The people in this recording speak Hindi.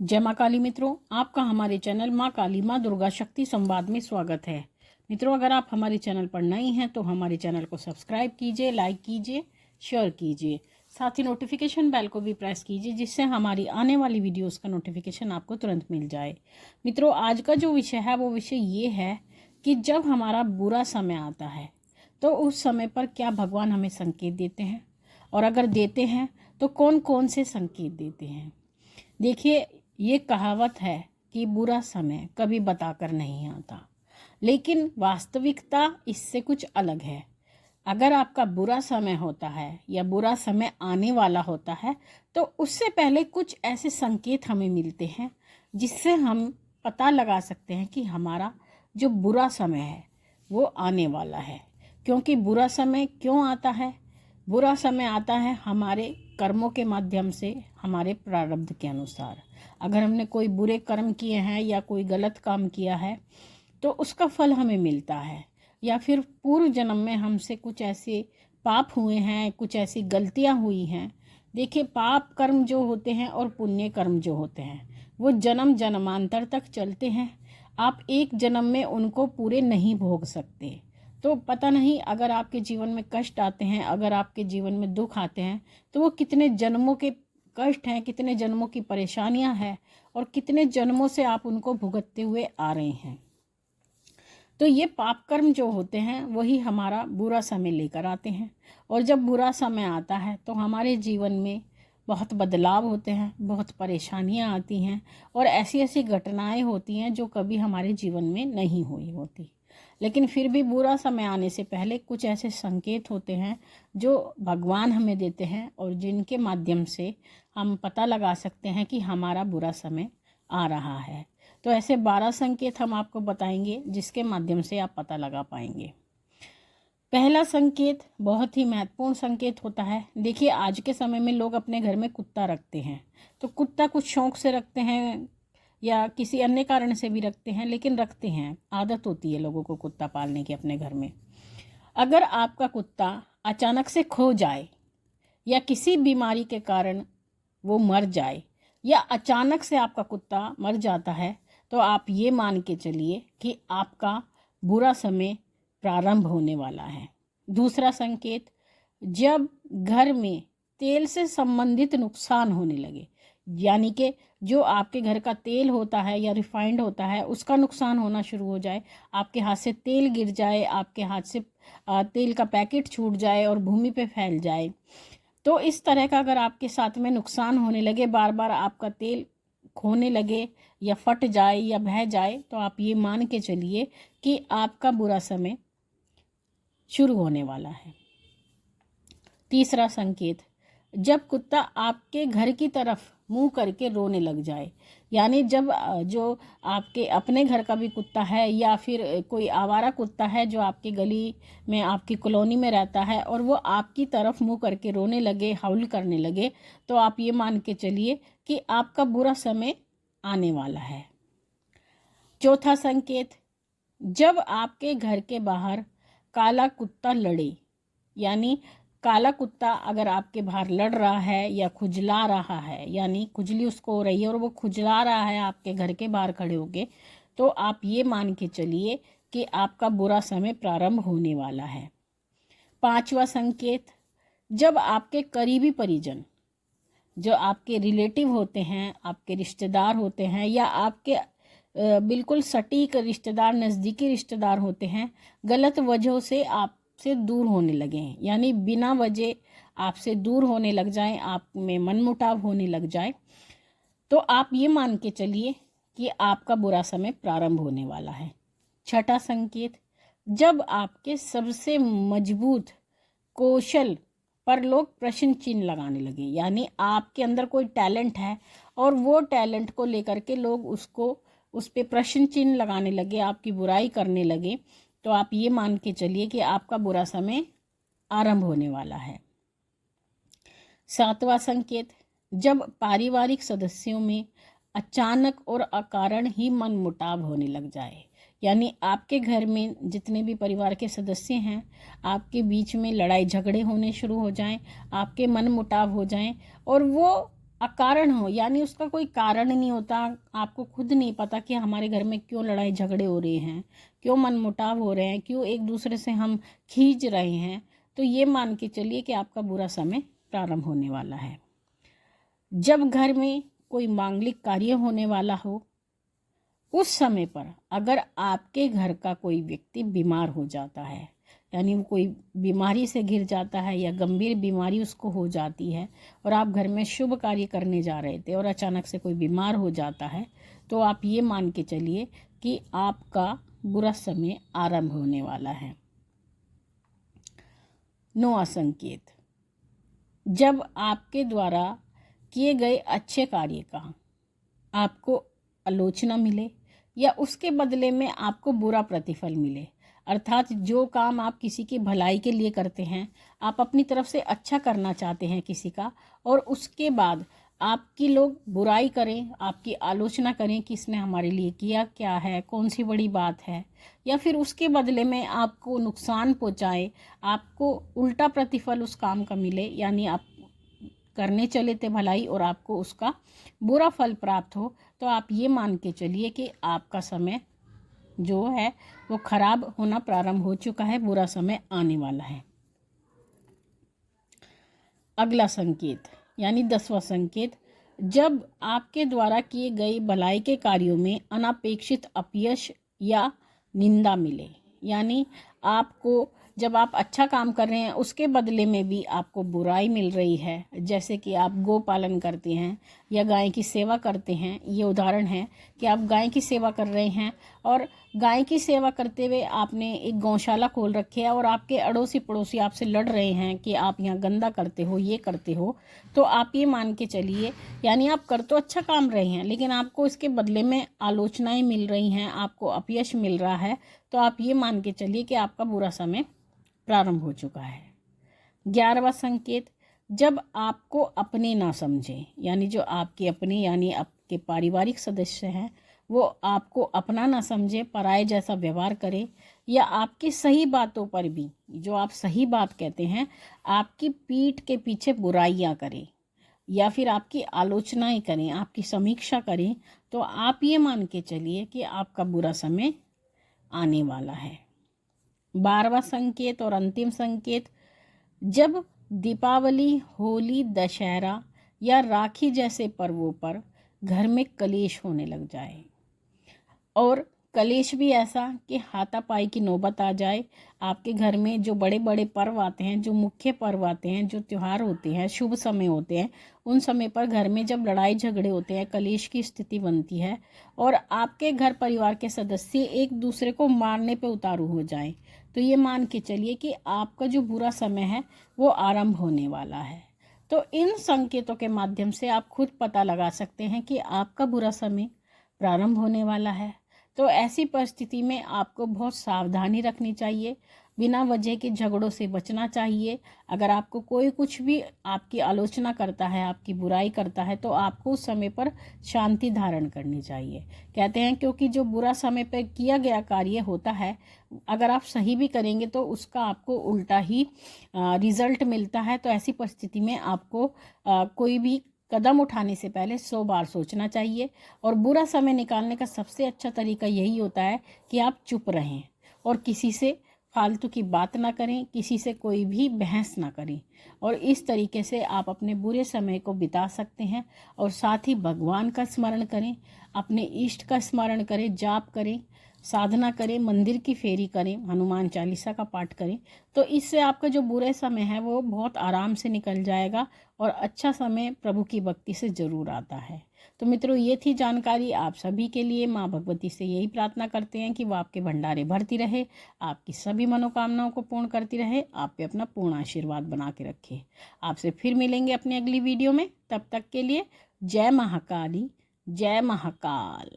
जय माँ काली मित्रों, आपका हमारे चैनल माँ काली माँ दुर्गा शक्ति संवाद में स्वागत है। मित्रों, अगर आप हमारे चैनल पर नए हैं तो हमारे चैनल को सब्सक्राइब कीजिए, लाइक कीजिए, शेयर कीजिए। साथ ही नोटिफिकेशन बेल को भी प्रेस कीजिए, जिससे हमारी आने वाली वीडियोस का नोटिफिकेशन आपको तुरंत मिल जाए। मित्रों, आज का जो विषय है वो विषय ये है कि जब हमारा बुरा समय आता है तो उस समय पर क्या भगवान हमें संकेत देते हैं, और अगर देते हैं तो कौन कौन से संकेत देते हैं। देखिए, ये कहावत है कि बुरा समय कभी बताकर नहीं आता, लेकिन वास्तविकता इससे कुछ अलग है। अगर आपका बुरा समय होता है या बुरा समय आने वाला होता है तो उससे पहले कुछ ऐसे संकेत हमें मिलते हैं जिससे हम पता लगा सकते हैं कि हमारा जो बुरा समय है वो आने वाला है। क्योंकि बुरा समय क्यों आता है? बुरा समय आता है हमारे कर्मों के माध्यम से, हमारे प्रारब्ध के अनुसार। अगर हमने कोई बुरे कर्म किए हैं या कोई गलत काम किया है तो उसका फल हमें मिलता है, या फिर पूर्व जन्म में हमसे कुछ ऐसे पाप हुए हैं, कुछ ऐसी गलतियां हुई हैं। देखिए, पाप कर्म जो होते हैं और पुण्य कर्म जो होते हैं वो जन्म जन्मांतर तक चलते हैं। आप एक जन्म में उनको पूरे नहीं भोग सकते। तो पता नहीं, अगर आपके जीवन में कष्ट आते हैं, अगर आपके जीवन में दुख आते हैं तो वो कितने जन्मों के कष्ट हैं, कितने जन्मों की परेशानियां हैं, और कितने जन्मों से आप उनको भुगतते हुए आ रहे हैं। तो ये पाप कर्म जो होते हैं वही हमारा बुरा समय लेकर आते हैं। और जब बुरा समय आता है तो हमारे जीवन में बहुत बदलाव होते हैं, बहुत परेशानियां आती हैं, और ऐसी ऐसी घटनाएं होती हैं जो कभी हमारे जीवन में नहीं हुई होती। लेकिन फिर भी बुरा समय आने से पहले कुछ ऐसे संकेत होते हैं जो भगवान हमें देते हैं, और जिनके माध्यम से हम पता लगा सकते हैं कि हमारा बुरा समय आ रहा है। तो ऐसे 12 संकेत हम आपको बताएंगे जिसके माध्यम से आप पता लगा पाएंगे। पहला संकेत बहुत ही महत्वपूर्ण संकेत होता है। देखिए, आज के समय में लोग अपने घर में कुत्ता रखते हैं, तो कुत्ता कुछ शौक से रखते हैं या किसी अन्य कारण से भी रखते हैं, लेकिन रखते हैं। आदत होती है लोगों को कुत्ता पालने की अपने घर में। अगर आपका कुत्ता अचानक से खो जाए या किसी बीमारी के कारण वो मर जाए, या अचानक से आपका कुत्ता मर जाता है, तो आप ये मान के चलिए कि आपका बुरा समय प्रारंभ होने वाला है। दूसरा संकेत, जब घर में तेल से संबंधित नुकसान होने लगे, यानी कि जो आपके घर का तेल होता है या रिफाइंड होता है उसका नुकसान होना शुरू हो जाए, आपके हाथ से तेल गिर जाए, आपके हाथ से तेल का पैकेट छूट जाए और भूमि पे फैल जाए, तो इस तरह का अगर आपके साथ में नुकसान होने लगे, बार बार आपका तेल खोने लगे या फट जाए या बह जाए, तो आप ये मान के चलिए कि आपका बुरा समय शुरू होने वाला है। तीसरा संकेत, जब कुत्ता आपके घर की तरफ मुंह करके रोने लग जाए, यानी जब जो आपके अपने घर का भी कुत्ता है या फिर कोई आवारा कुत्ता है जो आपकी गली में, आपकी कॉलोनी में रहता है, और वो आपकी तरफ मुंह करके रोने लगे, हाउल करने लगे, तो आप ये मान के चलिए कि आपका बुरा समय आने वाला है। चौथा संकेत, जब आपके घर के बाहर काला कुत्ता लड़े, यानी काला कुत्ता अगर आपके बाहर लड़ रहा है या खुजला रहा है, यानी खुजली उसको हो रही है और वो खुजला रहा है आपके घर के बाहर खड़े होके, तो आप ये मान के चलिए कि आपका बुरा समय प्रारंभ होने वाला है। पांचवा संकेत, जब आपके करीबी परिजन, जो आपके रिलेटिव होते हैं, आपके रिश्तेदार होते हैं, या आपके बिल्कुल सटीक रिश्तेदार, नज़दीकी रिश्तेदार होते हैं, गलत वजहों से आपसे दूर होने लगे हैं, यानी बिना वजह आपसे दूर होने लग जाएं, आप में मनमुटाव होने लग जाए, तो आप ये मान के चलिए कि आपका बुरा समय प्रारंभ होने वाला है। छठा संकेत, जब आपके सबसे मजबूत कौशल पर लोग प्रश्न चिन्ह लगाने लगे, यानी आपके अंदर कोई टैलेंट है और वो टैलेंट को लेकर के लोग उस पे प्रश्न चिन्ह लगाने लगे, आपकी बुराई करने लगे, तो आप ये मान के चलिए कि आपका बुरा समय आरंभ होने वाला है। सातवां संकेत, जब पारिवारिक सदस्यों में अचानक और अकारण ही मनमुटाव होने लग जाए, यानी आपके घर में जितने भी परिवार के सदस्य हैं, आपके बीच में लड़ाई झगड़े होने शुरू हो जाएं, आपके मनमुटाव हो जाएं, और वो अकारण हो, यानी उसका कोई कारण नहीं होता, आपको खुद नहीं पता कि हमारे घर में क्यों लड़ाई झगड़े हो रहे हैं, क्यों मनमुटाव हो रहे हैं, क्यों एक दूसरे से हम खींच रहे हैं, तो ये मान के चलिए कि आपका बुरा समय प्रारंभ होने वाला है। जब घर में कोई मांगलिक कार्य होने वाला हो, उस समय पर अगर आपके घर का कोई व्यक्ति बीमार हो जाता है, यानी वो कोई बीमारी से घिर जाता है या गंभीर बीमारी उसको हो जाती है, और आप घर में शुभ कार्य करने जा रहे थे और अचानक से कोई बीमार हो जाता है, तो आप ये मान के चलिए कि आपका बुरा समय आरंभ होने वाला है। 9वां संकेत, जब आपके द्वारा किए गए अच्छे कार्य का आपको आलोचना मिले या उसके बदले में आपको बुरा प्रतिफल मिले, अर्थात जो काम आप किसी की भलाई के लिए करते हैं, आप अपनी तरफ से अच्छा करना चाहते हैं किसी का, और उसके बाद आपकी लोग बुराई करें, आपकी आलोचना करें कि इसने हमारे लिए किया क्या है, कौन सी बड़ी बात है, या फिर उसके बदले में आपको नुकसान पहुंचाए, आपको उल्टा प्रतिफल उस काम का मिले, यानी आप करने चले थे भलाई और आपको उसका बुरा फल प्राप्त हो, तो आप ये मान के चलिए कि आपका समय जो है वो खराब होना प्रारंभ हो चुका है, बुरा समय आने वाला है। अगला संकेत यानी 10वां संकेत, जब आपके द्वारा किए गए भलाई के कार्यों में अनापेक्षित अपयश या निंदा मिले, यानी आपको जब आप अच्छा काम कर रहे हैं उसके बदले में भी आपको बुराई मिल रही है, जैसे कि आप गौ पालन करते हैं या गाय की सेवा करते हैं। ये उदाहरण है कि आप गाय की सेवा कर रहे हैं और गाय की सेवा करते हुए आपने एक गौशाला खोल रखी है और आपके अड़ोसी पड़ोसी आपसे लड़ रहे हैं कि आप यहाँ गंदा करते हो, ये करते हो, तो आप ये मान के चलिए, यानी आप कर तो अच्छा काम रहे हैं लेकिन आपको इसके बदले में आलोचनाएं मिल रही हैं, आपको अपयश मिल रहा है, तो आप ये मान के चलिए कि आपका बुरा समय प्रारंभ हो चुका है। 11वां संकेत, जब आपको अपने ना समझे, यानी जो आपके अपने यानी आपके पारिवारिक सदस्य हैं वो आपको अपना ना समझे, पराये जैसा व्यवहार करे, या आपकी सही बातों पर भी, जो आप सही बात कहते हैं, आपकी पीठ के पीछे बुराइयां करें या फिर आपकी आलोचनाएं करें, आपकी समीक्षा करें, तो आप ये मान के चलिए कि आपका बुरा समय आने वाला है। 12वां संकेत और अंतिम संकेत, जब दीपावली, होली, दशहरा या राखी जैसे पर्वों पर घर में कलेश होने लग जाए, और कलेश भी ऐसा कि हाथापाई की नौबत आ जाए, आपके घर में जो बड़े बड़े पर्व आते हैं, जो मुख्य पर्व आते हैं, जो त्यौहार होते हैं, शुभ समय होते हैं, उन समय पर घर में जब लड़ाई झगड़े होते हैं, कलेश की स्थिति बनती है और आपके घर परिवार के सदस्य एक दूसरे को मारने पे उतारू हो जाएं, तो ये मान के चलिए कि आपका जो बुरा समय है वो आरंभ होने वाला है। तो इन संकेतों के माध्यम से आप खुद पता लगा सकते हैं कि आपका बुरा समय प्रारंभ होने वाला है। तो ऐसी परिस्थिति में आपको बहुत सावधानी रखनी चाहिए, बिना वजह के झगड़ों से बचना चाहिए। अगर आपको कोई कुछ भी आपकी आलोचना करता है, आपकी बुराई करता है, तो आपको उस समय पर शांति धारण करनी चाहिए। कहते हैं क्योंकि जो बुरा समय पर किया गया कार्य होता है, अगर आप सही भी करेंगे तो उसका आपको उल्टा ही रिजल्ट मिलता है। तो ऐसी परिस्थिति में आपको कोई भी कदम उठाने से पहले 100 बार सोचना चाहिए, और बुरा समय निकालने का सबसे अच्छा तरीका यही होता है कि आप चुप रहें और किसी से फालतू की बात ना करें, किसी से कोई भी बहस ना करें, और इस तरीके से आप अपने बुरे समय को बिता सकते हैं। और साथ ही भगवान का स्मरण करें, अपने इष्ट का स्मरण करें, जाप करें, साधना करें, मंदिर की फेरी करें, हनुमान चालीसा का पाठ करें, तो इससे आपका जो बुरा समय है वो बहुत आराम से निकल जाएगा और अच्छा समय प्रभु की भक्ति से ज़रूर आता है। तो मित्रों, ये थी जानकारी आप सभी के लिए। माँ भगवती से यही प्रार्थना करते हैं कि वो आपके भंडारे भरती रहे, आपकी सभी मनोकामनाओं को पूर्ण करती रहे, आप पे अपना पूर्ण आशीर्वाद बना के रखे। आपसे फिर मिलेंगे अपनी अगली वीडियो में, तब तक के लिए जय महाकाली, जय महाकाल।